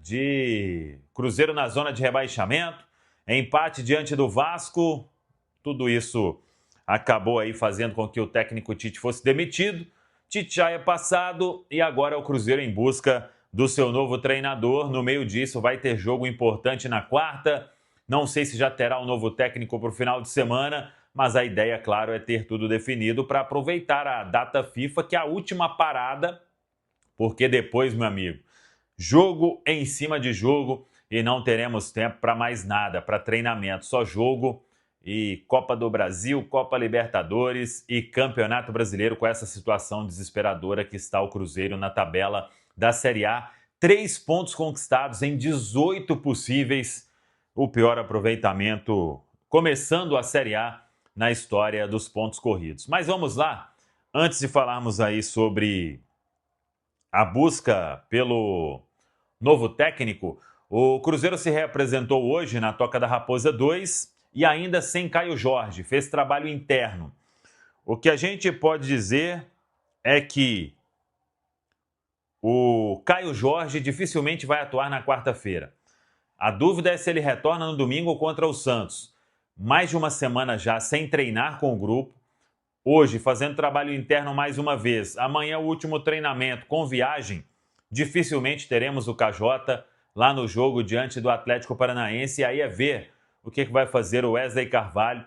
de Cruzeiro na zona de rebaixamento, empate diante do Vasco, tudo isso acabou aí fazendo com que o técnico Tite fosse demitido. Tite já é passado e agora é o Cruzeiro em busca do seu novo treinador. No meio disso vai ter jogo importante na quarta. Não sei se já terá um novo técnico para o final de semana, mas a ideia, claro, é ter tudo definido para aproveitar a data FIFA, que é a última parada, porque depois, meu amigo, jogo em cima de jogo e não teremos tempo para mais nada, para treinamento, só jogo e Copa do Brasil, Copa Libertadores e Campeonato Brasileiro, com essa situação desesperadora que está o Cruzeiro na tabela da Série A. 3 pontos conquistados em 18 possíveis, o pior aproveitamento começando a Série A na história dos pontos corridos. Mas vamos lá, antes de falarmos aí sobre a busca pelo novo técnico, o Cruzeiro se reapresentou hoje na Toca da Raposa 2 e ainda sem Caio Jorge, fez trabalho interno. O que a gente pode dizer é que o Caio Jorge dificilmente vai atuar na quarta-feira. A dúvida é se ele retorna no domingo contra o Santos. Mais de uma semana já sem treinar com o grupo. Hoje, fazendo trabalho interno mais uma vez. Amanhã, o último treinamento com viagem. Dificilmente teremos o KJ lá no jogo diante do Atlético Paranaense. E aí é ver o que vai fazer o Wesley Carvalho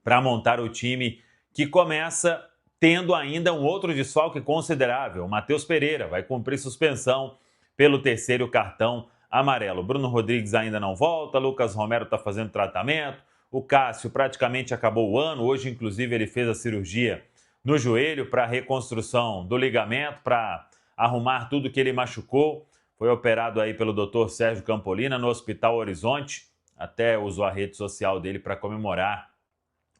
para montar o time que começa tendo ainda um outro desfalque considerável. O Matheus Pereira vai cumprir suspensão pelo 3º cartão amarelo. Bruno Rodrigues ainda não volta, Lucas Romero está fazendo tratamento, o Cássio praticamente acabou o ano, hoje inclusive ele fez a cirurgia no joelho para reconstrução do ligamento, para arrumar tudo que ele machucou. Foi operado aí pelo Dr. Sérgio Campolina no Hospital Horizonte, até usou a rede social dele para comemorar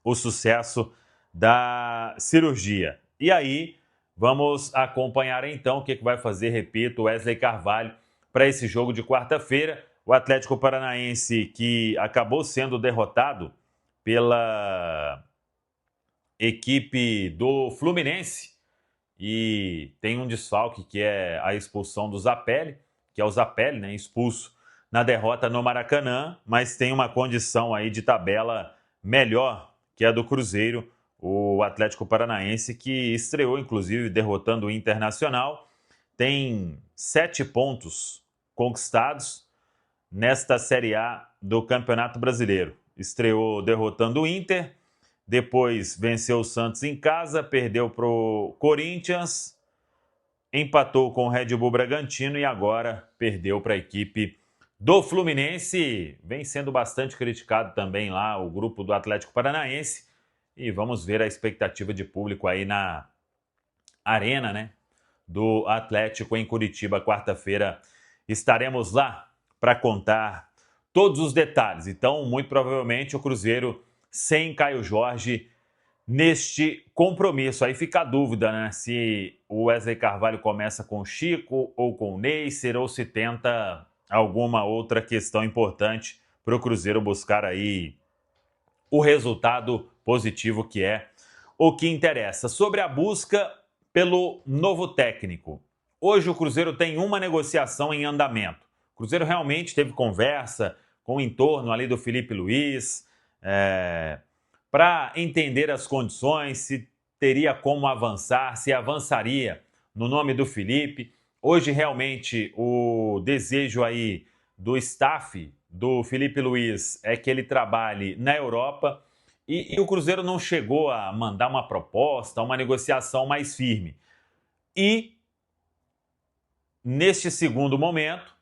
o sucesso da cirurgia. E aí, vamos acompanhar então o que vai fazer, repito, Wesley Carvalho para esse jogo de quarta-feira. O Atlético Paranaense, que acabou sendo derrotado pela equipe do Fluminense e tem um desfalque que é a expulsão do Zapelli, que é o Zapelli, né, expulso na derrota no Maracanã, mas tem uma condição aí de tabela melhor que a do Cruzeiro, o Atlético Paranaense, que estreou inclusive derrotando o Internacional, tem 7 pontos conquistados nesta Série A do Campeonato Brasileiro. Estreou derrotando o Inter, depois venceu o Santos em casa, perdeu para o Corinthians, empatou com o Red Bull Bragantino e agora perdeu para a equipe do Fluminense. Vem sendo bastante criticado também lá o grupo do Atlético Paranaense. E vamos ver a expectativa de público aí na arena, né, do Atlético em Curitiba. Quarta-feira estaremos lá para contar todos os detalhes. Então, muito provavelmente o Cruzeiro sem Caio Jorge neste compromisso. Aí fica a dúvida, né, se o Wesley Carvalho começa com o Chico ou com o Neisser, ou se tenta alguma outra questão importante para o Cruzeiro buscar aí o resultado positivo, que é o que interessa. Sobre a busca pelo novo técnico. Hoje o Cruzeiro tem uma negociação em andamento. O Cruzeiro realmente teve conversa com o entorno ali do Felipe Luiz, para entender as condições, se teria como avançar, se avançaria no nome do Felipe. Hoje realmente o desejo aí do staff do Felipe Luiz é que ele trabalhe na Europa e o Cruzeiro não chegou a mandar uma proposta, uma negociação mais firme. E neste segundo momento,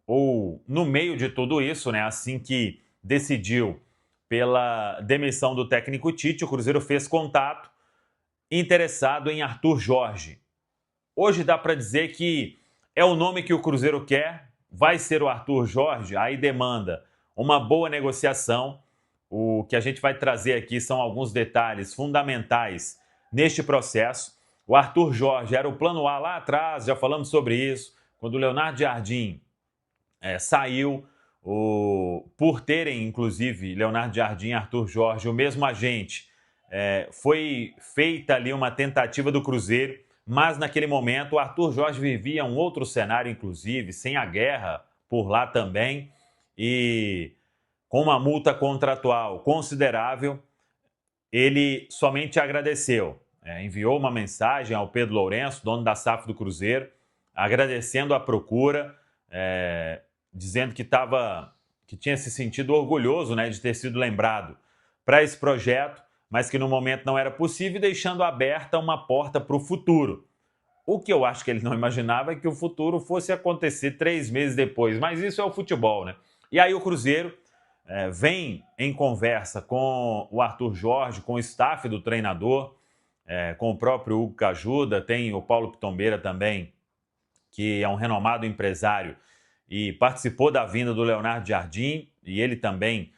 ou no meio de tudo isso, né, assim que decidiu pela demissão do técnico Tite, o Cruzeiro fez contato interessado em Arthur Jorge. Hoje dá para dizer que é o nome que o Cruzeiro quer, vai ser o Arthur Jorge, aí demanda uma boa negociação. O que a gente vai trazer aqui são alguns detalhes fundamentais neste processo. O Arthur Jorge era o plano A lá atrás, já falamos sobre isso, quando o Leonardo Jardim saiu, por terem, inclusive, Leonardo Jardim e Arthur Jorge, o mesmo agente, foi feita ali uma tentativa do Cruzeiro, mas naquele momento o Arthur Jorge vivia um outro cenário, inclusive, sem a guerra por lá também, e com uma multa contratual considerável, ele somente agradeceu. Enviou uma mensagem ao Pedro Lourenço, dono da SAF do Cruzeiro, agradecendo a procura, dizendo que tinha se sentido orgulhoso, né, de ter sido lembrado para esse projeto, mas que no momento não era possível, deixando aberta uma porta para o futuro. O que eu acho que ele não imaginava é que o futuro fosse acontecer 3 meses depois, mas isso é o futebol, né? E aí o Cruzeiro vem em conversa com o Arthur Jorge, com o staff do treinador, com o próprio Hugo Cajuda, tem o Paulo Pitombeira também, que é um renomado empresário e participou da vinda do Leonardo Jardim, e ele também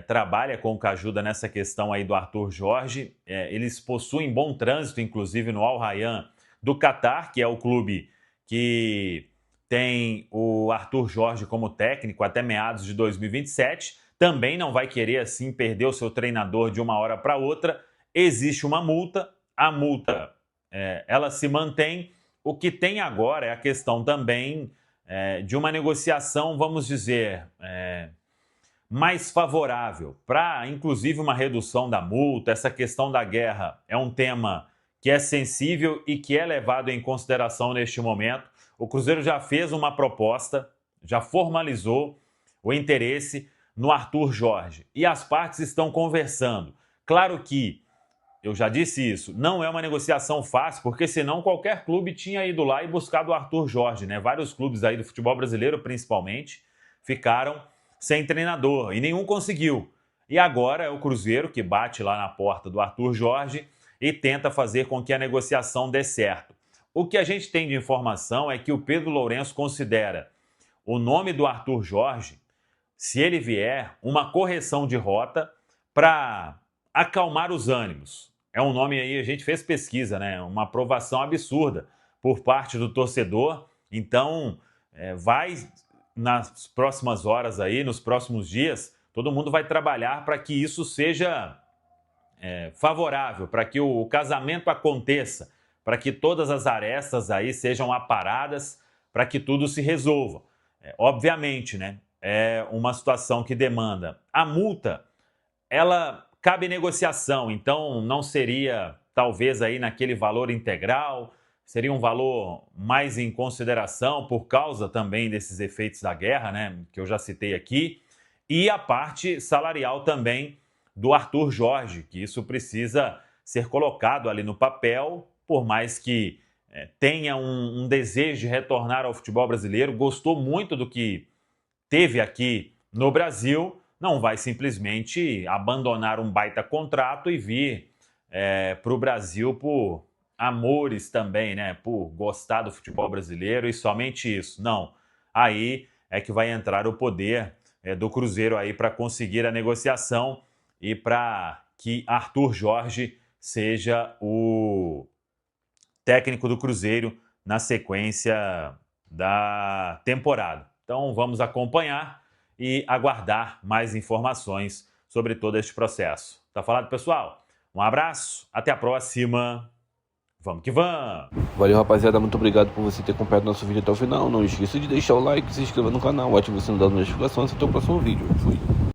trabalha com o Cajuda nessa questão aí do Arthur Jorge. Eles possuem bom trânsito, inclusive no Al Rayyan do Catar, que é o clube que tem o Arthur Jorge como técnico até meados de 2027. Também não vai querer, assim, perder o seu treinador de uma hora para outra. Existe uma multa, a multa ela se mantém. O que tem agora é a questão também de uma negociação, vamos dizer, mais favorável para, inclusive, uma redução da multa. Essa questão da guerra é um tema que é sensível e que é levado em consideração neste momento. O Cruzeiro já fez uma proposta, já formalizou o interesse no Arthur Jorge e as partes estão conversando. Claro que, eu já disse isso, não é uma negociação fácil, porque senão qualquer clube tinha ido lá e buscado o Arthur Jorge, né? Vários clubes aí do futebol brasileiro, principalmente, ficaram sem treinador e nenhum conseguiu. E agora é o Cruzeiro que bate lá na porta do Arthur Jorge e tenta fazer com que a negociação dê certo. O que a gente tem de informação é que o Pedro Lourenço considera o nome do Arthur Jorge, se ele vier, uma correção de rota para acalmar os ânimos. É um nome aí, a gente fez pesquisa, né? Uma aprovação absurda por parte do torcedor. Então, vai nas próximas horas aí, nos próximos dias, todo mundo vai trabalhar para que isso seja favorável, para que o casamento aconteça, para que todas as arestas aí sejam aparadas, para que tudo se resolva. Obviamente, né? É uma situação que demanda. A multa, ela cabe negociação, então não seria talvez aí naquele valor integral, seria um valor mais em consideração por causa também desses efeitos da guerra, né? Que eu já citei aqui, e a parte salarial também do Arthur Jorge, que isso precisa ser colocado ali no papel, por mais que tenha um desejo de retornar ao futebol brasileiro, gostou muito do que teve aqui no Brasil, não vai simplesmente abandonar um baita contrato e vir para o Brasil por amores também, né? Por gostar do futebol brasileiro e somente isso. Não, aí é que vai entrar o poder do Cruzeiro aí para conseguir a negociação e para que Arthur Jorge seja o técnico do Cruzeiro na sequência da temporada. Então vamos acompanhar e aguardar mais informações sobre todo este processo. Tá falado, pessoal? Um abraço, até a próxima. Vamos que vamos! Valeu, rapaziada, muito obrigado por você ter acompanhado nosso vídeo até o final. Não esqueça de deixar o like, se inscrever no canal, ative o sino das notificações e até o próximo vídeo. Fui!